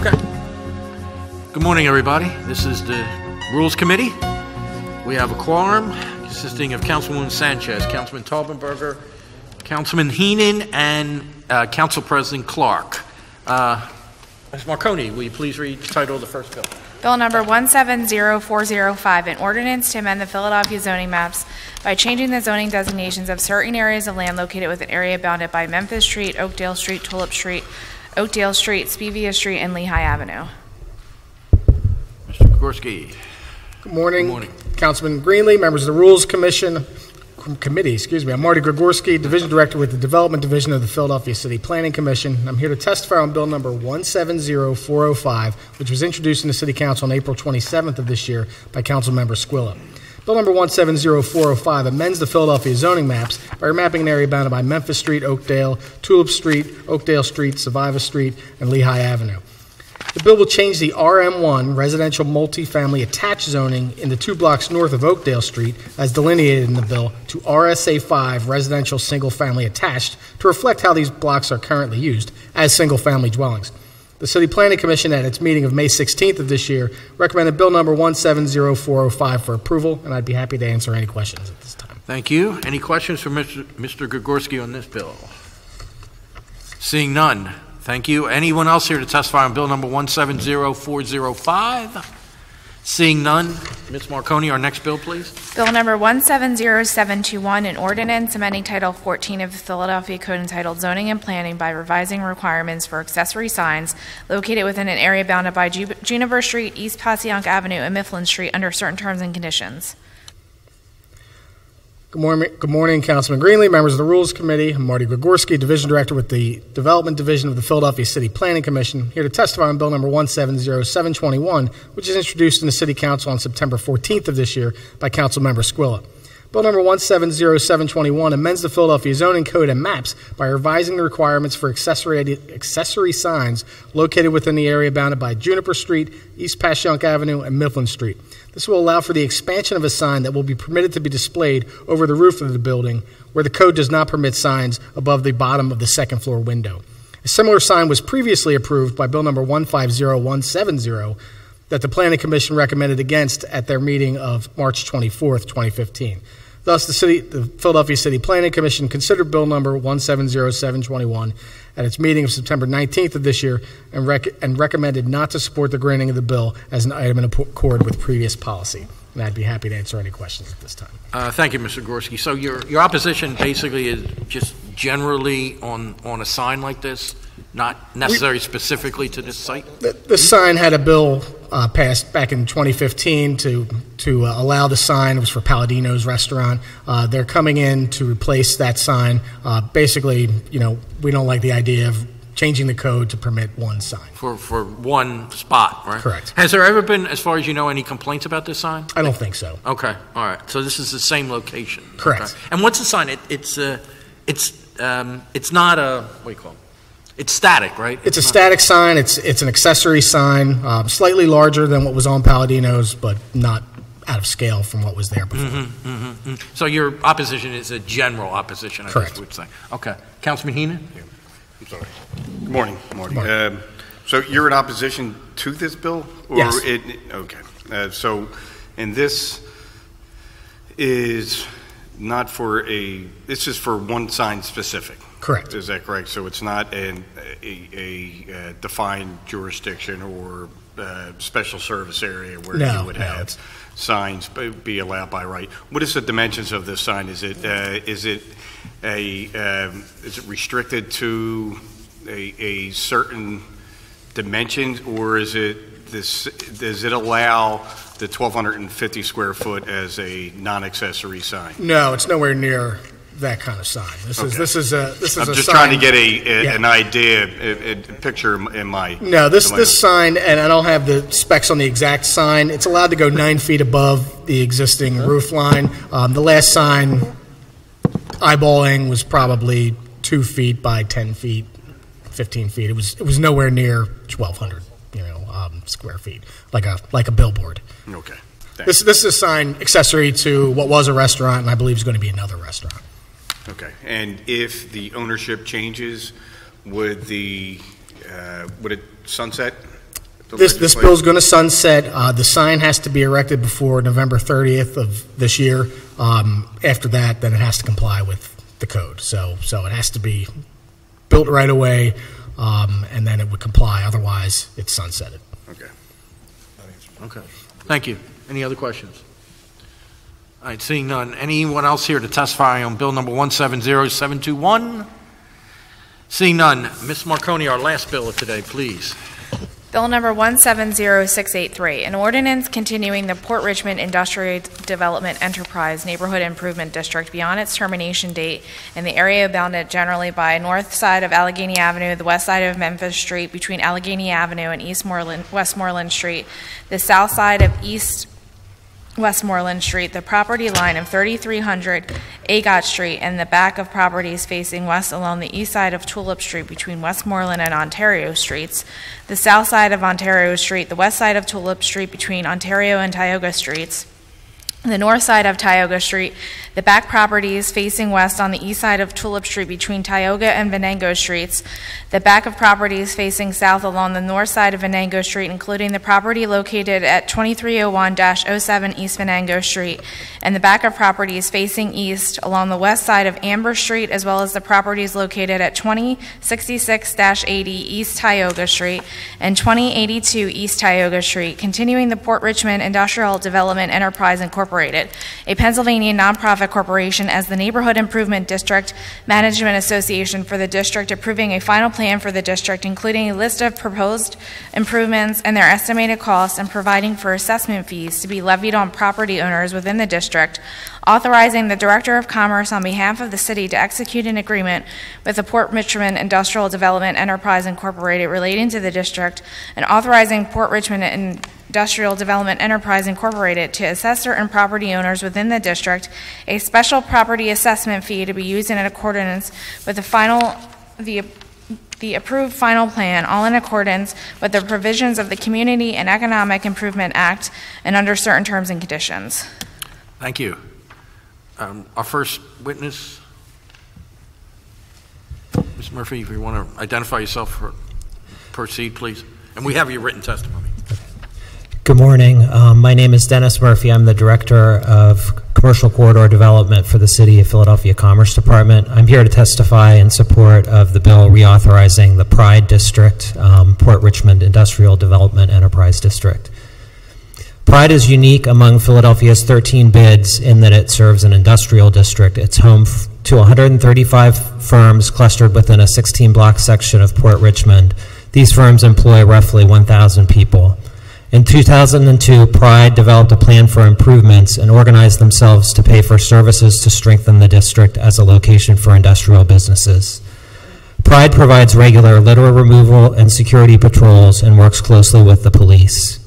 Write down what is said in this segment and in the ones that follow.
Okay. Good morning, everybody. This is the Rules Committee. We have a quorum consisting of Councilwoman Sanchez, Councilman Taubenberger, Councilman Heenan, and Council President Clark. Ms. Marconi, will you please read the title of the first bill? Bill number 170405, an ordinance to amend the Philadelphia zoning maps by changing the zoning designations of certain areas of land located within an area bounded by Memphis Street, Oakdale Street, Tulip Street, Oakdale Street, Sepviva Street, and Lehigh Avenue. Mr. Gorski. Good morning. Good morning. Councilman Greenlee, members of the Rules Committee. I'm Marty Gregorski, Division Director with the Development Division of the Philadelphia City Planning Commission. I'm here to testify on Bill number 170405, which was introduced in the City Council on April 27th of this year by Councilmember Squilla. Bill number 170405 amends the Philadelphia zoning maps by remapping an area bounded by Memphis Street, Oakdale, Tulip Street, Oakdale Street, Sepviva Street, and Lehigh Avenue. The bill will change the RM1 residential multifamily attached zoning in the 2 blocks north of Oakdale Street, as delineated in the bill, to RSA5 residential single-family attached to reflect how these blocks are currently used as single-family dwellings. The City Planning Commission, at its meeting of May 16th of this year, recommended Bill number 170405 for approval, and I'd be happy to answer any questions at this time. Thank you. Any questions for Mr. Gregorski on this bill? Seeing none. Thank you. Anyone else here to testify on Bill number 170405? Seeing none. Ms. Marconi, our next bill, please. Bill number 170721, an ordinance amending Title 14 of the Philadelphia Code entitled Zoning and Planning by revising requirements for accessory signs located within an area bounded by Juniper Street, East Tioga Avenue, and Mifflin Street under certain terms and conditions. Good morning, Councilman Greenlee, members of the Rules Committee. I'm Marty Gregorski, Division Director with the Development Division of the Philadelphia City Planning Commission, here to testify on Bill number 170721, which is introduced in the City Council on September 14th of this year by Councilmember Squilla. Bill number 170721 amends the Philadelphia zoning code and maps by revising the requirements for accessory signs located within the area bounded by Juniper Street, East Passyunk Avenue, and Mifflin Street. This will allow for the expansion of a sign that will be permitted to be displayed over the roof of the building, where the code does not permit signs above the bottom of the second floor window. A similar sign was previously approved by Bill number 150170 that the Planning Commission recommended against at their meeting of March 24th, 2015. Thus, the Philadelphia City Planning Commission considered Bill number 170721 at its meeting of September 19th of this year and recommended not to support the granting of the bill as an item in accord with previous policy. And I'd be happy to answer any questions at this time. Thank you, Mr. Gorski. So your opposition basically is just generally on a sign like this, not necessarily specifically to this site? The sign had a bill passed back in 2015 to allow the sign. It was for Palladino's restaurant. They're coming in to replace that sign. Basically, we don't like the idea of changing the code to permit one sign. For one spot, right? Correct. Has there ever been, as far as you know, any complaints about this sign? I don't think so. Okay, all right. So this is the same location. Correct. Okay. And what's the sign? It's not a, what do you call it? It's static, right? It's a static sign. It's an accessory sign, slightly larger than what was on Palladino's, but not out of scale from what was there before. So your opposition is a general opposition, I Correct. guess we would say. Okay. Councilman Heenan? I'm sorry. Good morning, Marty. So you're in opposition to this bill? Or Yes. Okay. And this is not for this is for one sign specific? Correct. Is that correct? So it's not a defined jurisdiction or special service area where you would have signs be allowed by right. What is the dimensions of this sign? Is it restricted to a certain dimension, or is it does it allow the 1,250 square foot as a non-accessory sign? No, it's nowhere near that kind of sign. This is a I'm just sign. trying to get an idea, a picture in my. No, this sign, and I don't have the specs on the exact sign. It's allowed to go 9 feet above the existing roof line. The last sign, eyeballing, was probably 2 feet by 10 feet, 15 feet. It was nowhere near 1,200, square feet, like a billboard. Okay. This is a sign accessory to what was a restaurant, and I believe is going to be another restaurant. Okay. And if the ownership changes, would it sunset? This bill's going to sunset. The sign has to be erected before November 30th of this year. After that, then it has to comply with the code. So it has to be built right away, and then it would comply. Otherwise, it's sunsetted. Okay. Okay. Thank you. Any other questions? All right, seeing none. Anyone else here to testify on bill number 170721? Seeing none. Ms. Marconi, our last bill of today, please. Bill number 170683, an ordinance continuing the Port Richmond Industrial Development Enterprise Neighborhood Improvement District beyond its termination date in the area bounded generally by north side of Allegheny Avenue, the west side of Memphis Street between Allegheny Avenue and East Westmoreland Street, the south side of East Westmoreland Street, the property line of 3300 Agate Street, and the back of properties facing west along the east side of Tulip Street between Westmoreland and Ontario Streets, the south side of Ontario Street, the west side of Tulip Street between Ontario and Tioga Streets, the north side of Tioga Street, the back properties facing west on the east side of Tulip Street between Tioga and Venango Streets, the back of properties facing south along the north side of Venango Street, including the property located at 2301-07 East Venango Street, and the back of properties facing east along the west side of Amber Street, as well as the properties located at 2066-80 East Tioga Street and 2082 East Tioga Street, continuing the Port Richmond Industrial Development Enterprise Incorporated, a Pennsylvania nonprofit corporation, as the Neighborhood Improvement District Management Association for the district, approving a final plan for the district, including a list of proposed improvements and their estimated costs, and providing for assessment fees to be levied on property owners within the district, authorizing the Director of Commerce on behalf of the city to execute an agreement with the Port Richmond Industrial Development Enterprise Incorporated relating to the district, and authorizing Port Richmond Industrial Development Enterprise Incorporated to assess certain property owners within the district a special property assessment fee to be used in accordance with the approved final plan, all in accordance with the provisions of the Community and Economic Improvement Act and under certain terms and conditions. Thank you. Our first witness, Ms. Murphy, if you want to identify yourself, proceed, please. And we have your written testimony. Good morning. My name is Dennis Murphy. I'm the Director of Commercial Corridor Development for the City of Philadelphia Commerce Department. I'm here to testify in support of the bill reauthorizing the Pride District, Port Richmond Industrial Development Enterprise District. Pride is unique among Philadelphia's 13 bids in that it serves an industrial district. It's home to 135 firms clustered within a 16-block section of Port Richmond. These firms employ roughly 1,000 people. In 2002, Pride developed a plan for improvements and organized themselves to pay for services to strengthen the district as a location for industrial businesses. Pride provides regular litter removal and security patrols and works closely with the police.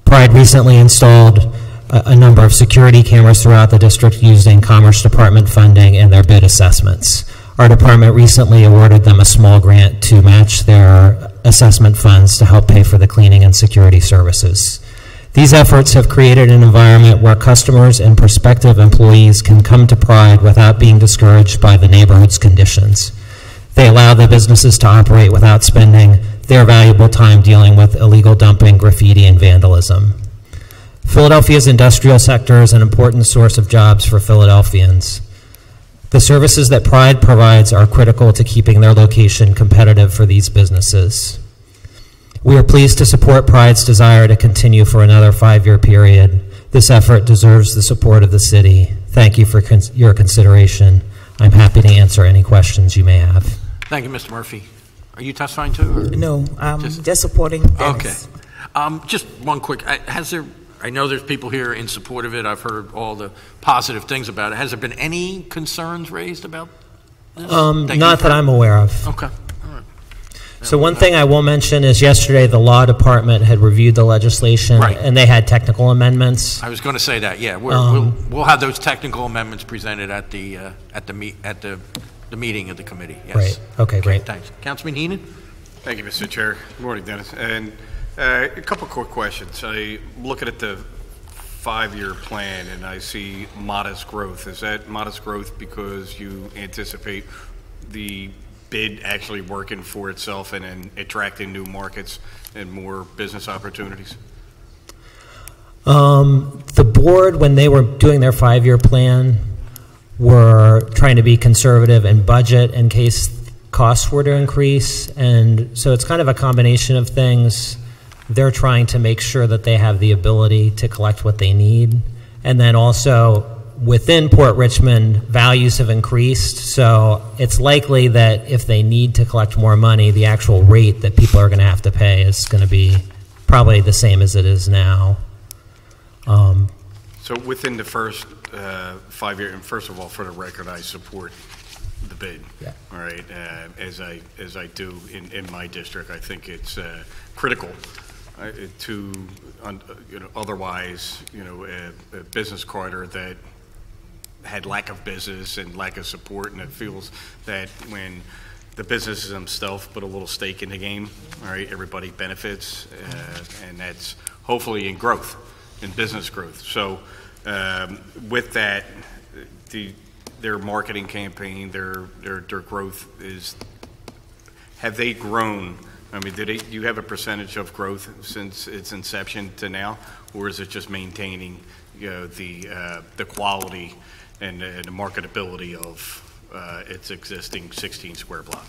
Pride recently installed a number of security cameras throughout the district using Commerce Department funding and their bid assessments. Our department recently awarded them a small grant to match their assessment funds to help pay for the cleaning and security services. These efforts have created an environment where customers and prospective employees can come to Pride without being discouraged by the neighborhood's conditions. They allow the businesses to operate without spending their valuable time dealing with illegal dumping, graffiti, and vandalism. Philadelphia's industrial sector is an important source of jobs for Philadelphians. The services that Pride provides are critical to keeping their location competitive for these businesses. We are pleased to support Pride's desire to continue for another 5-year period. This effort deserves the support of the city. Thank you for your consideration. I'm happy to answer any questions you may have. Thank you, Mr. Murphy. Are you testifying too? Or? No, I'm just supporting Dennis. Okay. Just one quick, I know there's people here in support of it. I've heard all the positive things about it. Has there been any concerns raised about this? Not that I'm aware of. Okay. All right. So one thing I will mention is yesterday the law department had reviewed the legislation, right, and they had technical amendments. I was going to say that. Yeah, we'll have those technical amendments presented at the meeting of the committee. Yes. Right. Okay. Great. Thanks, Councilman Heenan. Thank you, Mr. Chair. Good morning, Dennis. And a couple quick questions. I'm looking at the 5-year plan, and I see modest growth. Is that modest growth because you anticipate the bid actually working for itself and attracting new markets and more business opportunities? The board, when they were doing their 5-year plan, were trying to be conservative and budget in case costs were to increase. And so it's kind of a combination of things. They're trying to make sure that they have the ability to collect what they need. And then also within Port Richmond, values have increased. So it's likely that if they need to collect more money, the actual rate that people are going to have to pay is going to be probably the same as it is now. So within the first 5 year, and first of all, for the record, I support the bid. Yeah. All right, as I do in my district, I think it's critical to otherwise a business quarter that had lack of business and lack of support, and it feels that when the businesses themselves put a little stake in the game, all right, everybody benefits, and that's hopefully in growth, in business growth. So with that, their marketing campaign, their growth have they grown? I mean, do you have a percentage of growth since its inception to now, or is it just maintaining the quality and the marketability of its existing 16 square block?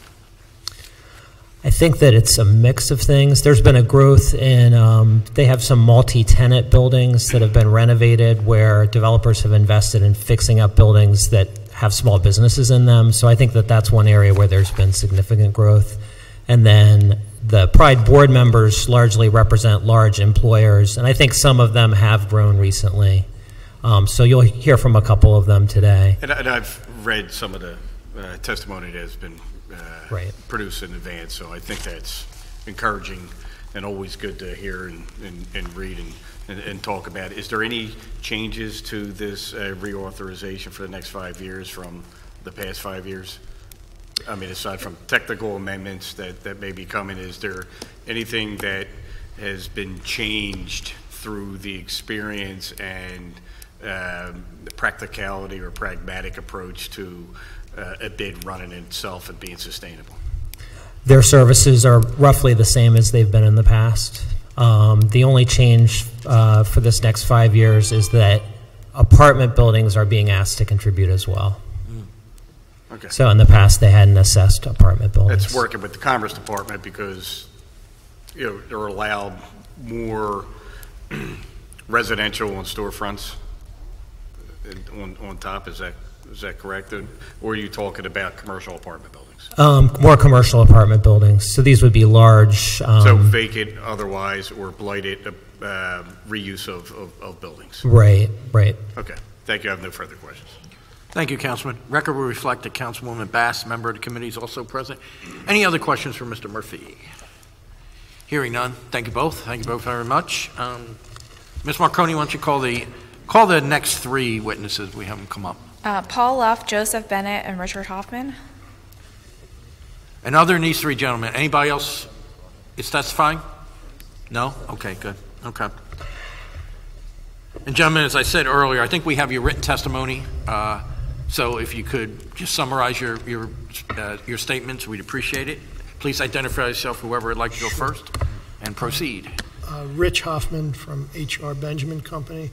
I think that it's a mix of things. There's been a growth in, they have some multi-tenant buildings that have been renovated where developers have invested in fixing up buildings that have small businesses in them. So I think that that's one area where there's been significant growth. And then the Pride board members largely represent large employers, and I think some of them have grown recently. So you'll hear from a couple of them today. And I've read some of the testimony that has been produced in advance, so I think that's encouraging and always good to hear and read and talk about. Is there any changes to this reauthorization for the next 5 years from the past 5 years? I mean, aside from technical amendments that may be coming, is there anything that has been changed through the experience and the practicality or pragmatic approach to a bid running itself and being sustainable? Their services are roughly the same as they've been in the past. The only change for this next 5 years is that apartment buildings are being asked to contribute as well. Okay. So in the past, they hadn't assessed apartment buildings. That's working with the Commerce Department because they're allowed more residential on storefronts on top. Is that correct? Or are you talking about commercial apartment buildings? More commercial apartment buildings. So these would be large. So vacant otherwise or blighted reuse of buildings. Right. Okay. Thank you. I have no further questions. Thank you, Councilman. Record will reflect that Councilwoman Bass, member of the committee, is also present. Any other questions for Mr. Murphy? Hearing none. Thank you both. Thank you both very much. Ms. Marconi, why don't you call the next three witnesses? We have them come up. Paulluff, Joseph Bennett, and Richard Hoffman. And other than these three gentlemen, anybody else is testifying? No? Okay, good. Okay. And gentlemen, as I said earlier, I think we have your written testimony. So if you could just summarize your statements, we'd appreciate it. Please identify yourself, whoever would like to go first, and proceed. Rich Hoffman from H.R. Benjamin Company.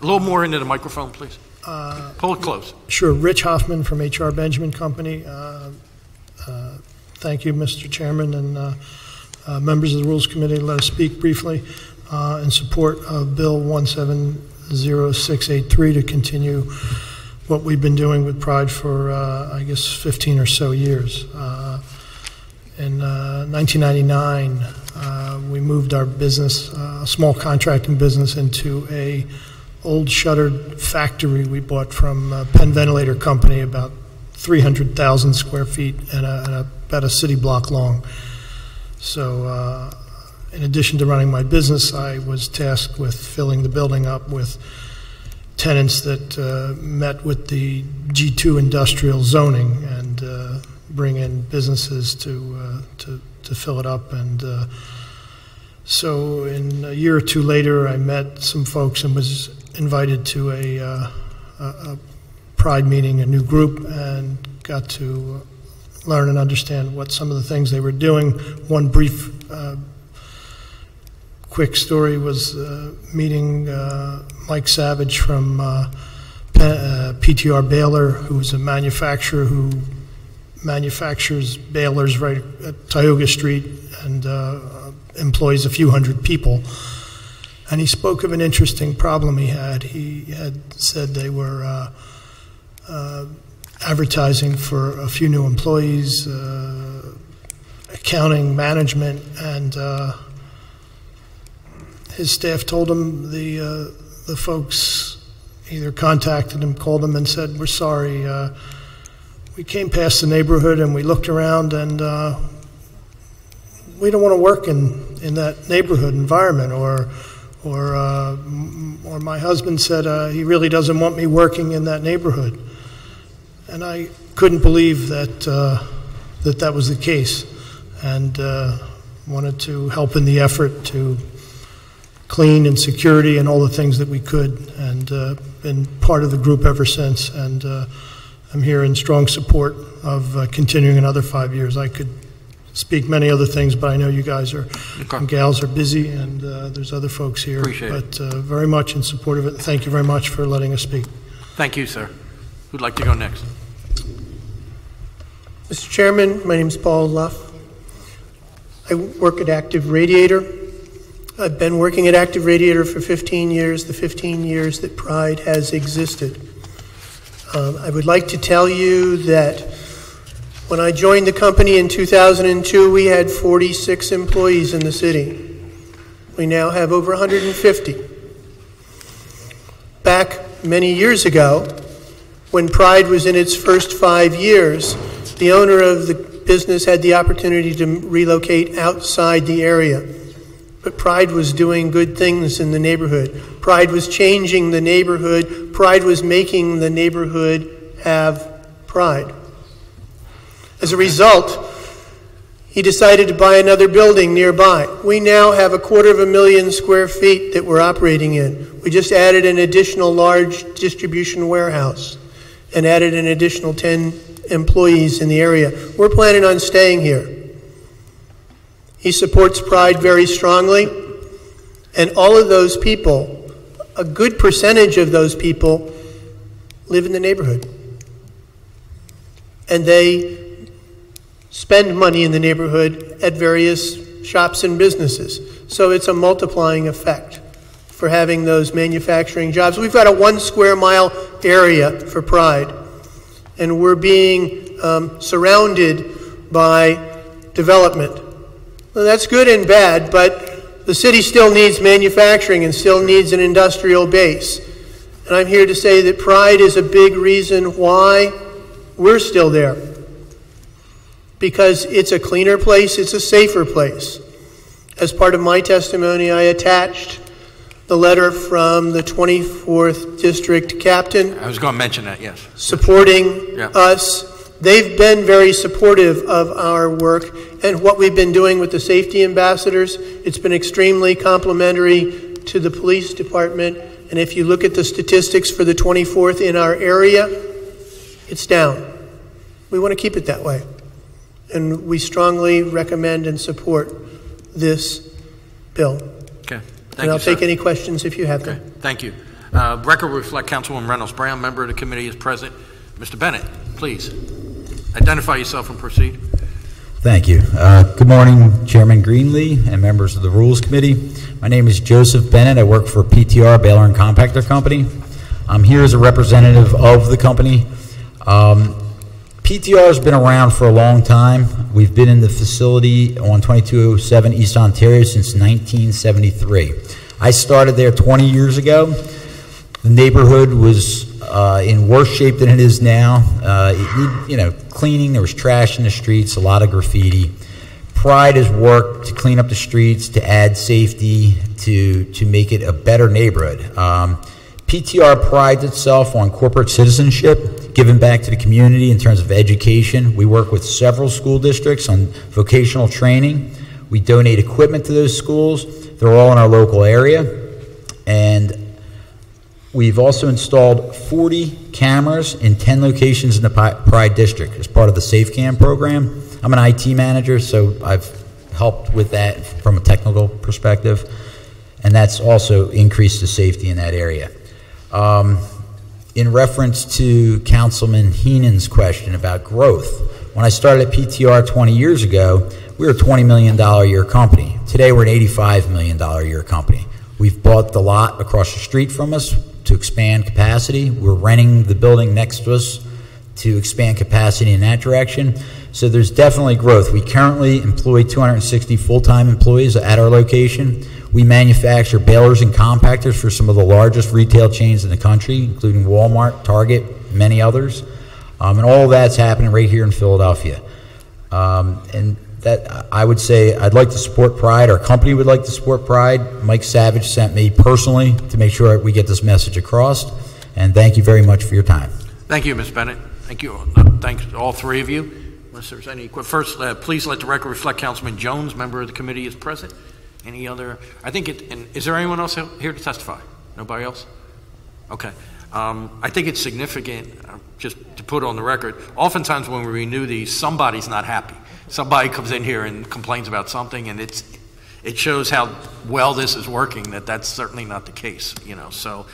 A little more into the microphone, please. Pull it close. Sure. Rich Hoffman from H.R. Benjamin Company. Thank you, Mr. Chairman, and members of the Rules Committee. Let us speak briefly in support of Bill 170683 to continue what we've been doing with Pride for, I guess, 15 or so years. In 1999, we moved our business, a small contracting business, into a old shuttered factory we bought from Penn Ventilator Company, about 300,000 square feet and about a city block long. So in addition to running my business, I was tasked with filling the building up with tenants that met with the G2 industrial zoning and bring in businesses to fill it up. And so in a year or two later, I met some folks and was invited to a Pride meeting, a new group, and got to learn and understand what some of the things they were doing. One brief, quick story was meeting Mike Savage from PTR Baler, who's a manufacturer who manufactures balers right at Tioga Street and employs a few hundred people. And he spoke of an interesting problem he had. He had said they were advertising for a few new employees, accounting, management, and his staff told him the folks either contacted him, called him, and said, "We're sorry. We came past the neighborhood and we looked around, and we don't want to work in that neighborhood environment." Or my husband said he really doesn't want me working in that neighborhood. And I couldn't believe that that was the case, and wanted to help in the effort to clean and security and all the things that we could, and been part of the group ever since. And I'm here in strong support of continuing another 5 years. I could speak many other things, but I know you guys and gals are busy, and there's other folks here. Appreciate it. But very much in support of it. Thank you very much for letting us speak. Thank you, sir. Who'd like to go next? Mr. Chairman, my name is Paulluff. I work at Active Radiator. I've been working at Active Radiator for 15 years, the 15 years that Pride has existed. I would like to tell you that when I joined the company in 2002, we had 46 employees in the city. We now have over 150. Back many years ago, when Pride was in its first 5 years, the owner of the business had the opportunity to relocate outside the area. But Pride was doing good things in the neighborhood. Pride was changing the neighborhood. Pride was making the neighborhood have pride. As a result, he decided to buy another building nearby. We now have 250,000 square feet that we're operating in. We just added an additional large distribution warehouse and added an additional 10 employees in the area. We're planning on staying here. He supports Pride very strongly, and all of those people, a good percentage of those people, live in the neighborhood. And they spend money in the neighborhood at various shops and businesses. So it's a multiplying effect for having those manufacturing jobs. We've got a 1 square mile area for Pride, and we're being surrounded by development. Well, that's good and bad, but the city still needs manufacturing and still needs an industrial base. And I'm here to say that Pride is a big reason why we're still there. Because it's a cleaner place, it's a safer place. As part of my testimony, I attached the letter from the 24th District Captain. I was going to mention that, yes. Supporting us. They've been very supportive of our work and what we've been doing with the safety ambassadors. It's been extremely complimentary to the police department. And if you look at the statistics for the 24th in our area, it's down. We want to keep it that way. And we strongly recommend and support this bill. Okay. Thank and I'll you, sir. take any questions if you have them. Okay. Thank you. Record will reflect Councilwoman Reynolds Brown, member of the committee, is present. Mr. Bennett, please identify yourself and proceed. Thank you. Good morning, Chairman Greenlee and members of the Rules Committee. My name is Joseph Bennett. I work for PTR Baler and Compactor Company. I'm here as a representative of the company. PTR has been around for a long time. We've been in the facility on 2207 East Ontario since 1973. I started there 20 years ago. The neighborhood was in worse shape than it is now. It needed, cleaning. There was trash in the streets, a lot of graffiti. Pride has worked to clean up the streets, to add safety, to make it a better neighborhood. PTR prides itself on corporate citizenship, giving back to the community in terms of education. We work with several school districts on vocational training. We donate equipment to those schools. They're all in our local area. And We've also installed 40 cameras in 10 locations in the Pride District as part of the SafeCam program. I'm an IT manager, so I've helped with that from a technical perspective, and that's also increased the safety in that area. In reference to Councilman Heenan's question about growth, when I started at PTR 20 years ago, we were a $20 million a year company. Today we're an $85 million a year company. We've bought the lot across the street from us to expand capacity. We're renting the building next to us to expand capacity in that direction. So there's definitely growth. We currently employ 260 full-time employees at our location. We manufacture balers and compactors for some of the largest retail chains in the country, including Walmart, Target, many others. And all of that's happening right here in Philadelphia. And that, I would say, I'd like to support Pride. Our company would like to support Pride. Mike Savage sent me personally to make sure we get this message across. And thank you very much for your time. Thank you, Ms. Bennett. Thank you. Thanks to all three of you. Unless there's any, first, please let the record reflect Councilman Jones, member of the committee, is present. Any other? I think it. And is there anyone else here to testify? Nobody else? Okay. I think it's significant, just to put on the record. Oftentimes when we renew these, somebody's not happy. Somebody comes in here and complains about something, and it shows how well this is working. That's certainly not the case. You know. So,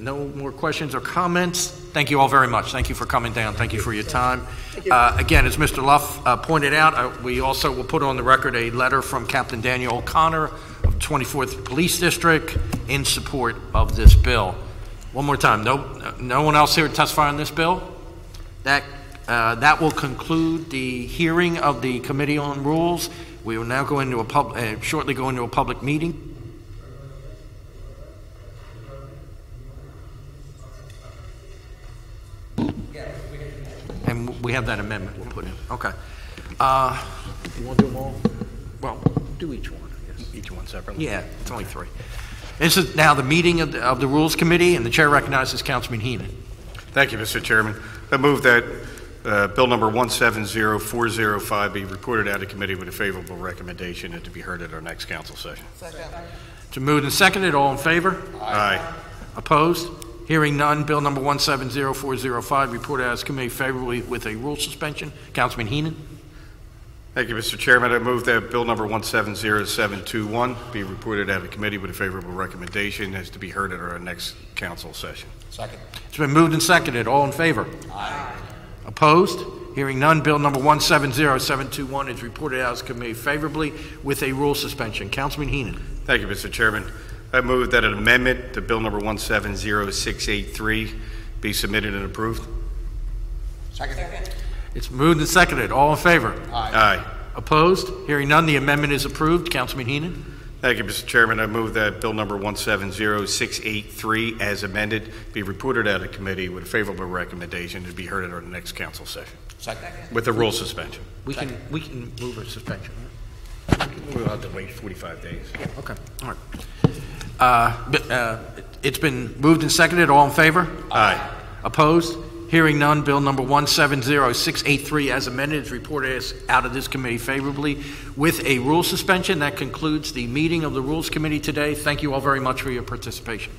no more questions or comments? Thank you all very much. Thank you for coming down. Thank you for your time. Again, as Mr. Luff pointed out, we also will put on the record a letter from Captain Daniel O'Connor of 24th Police District in support of this bill. One more time, no one else here to testify on this bill? That will conclude the hearing of the Committee on Rules. We will now go into shortly go into a public meeting. And we have that amendment we'll put in. Okay. You want to do them all? Well, do each one, I guess. Each one separately? Yeah, it's only three. This is now the meeting of the Rules Committee, and the chair recognizes Councilman Heenan. Thank you, Mr. Chairman. I move that bill number 170405 be reported out of committee with a favorable recommendation and to be heard at our next council session. Second. To moved and seconded, all in favor? Aye. Opposed? Hearing none, bill number 170405 reported as committee favorably with a rule suspension. Councilman Heenan. Thank you, Mr. Chairman. I move that bill number 170721 be reported out of committee with a favorable recommendation as to be heard at our next council session. Second. It's been moved and seconded. All in favor? Aye. Opposed? Hearing none, bill number 170721 is reported out as committee favorably with a rule suspension. Councilman Heenan. Thank you, Mr. Chairman. I move that an amendment to bill number 170683 be submitted and approved. Second. It's moved and seconded. All in favor? Aye. Opposed? Hearing none, the amendment is approved. Councilman Heenan. Thank you, Mr. Chairman. I move that bill number 170683 as amended be reported out of committee with a favorable recommendation to be heard at our next council session. Second. With a rule suspension. We can move a suspension. We'll have to wait 45 days. Yeah, okay. All right. It's been moved and seconded. All in favor? Aye. Opposed? Hearing none, bill number 170683 as amended is reported out of this committee favorably with a rule suspension. That concludes the meeting of the Rules Committee today. Thank you all very much for your participation.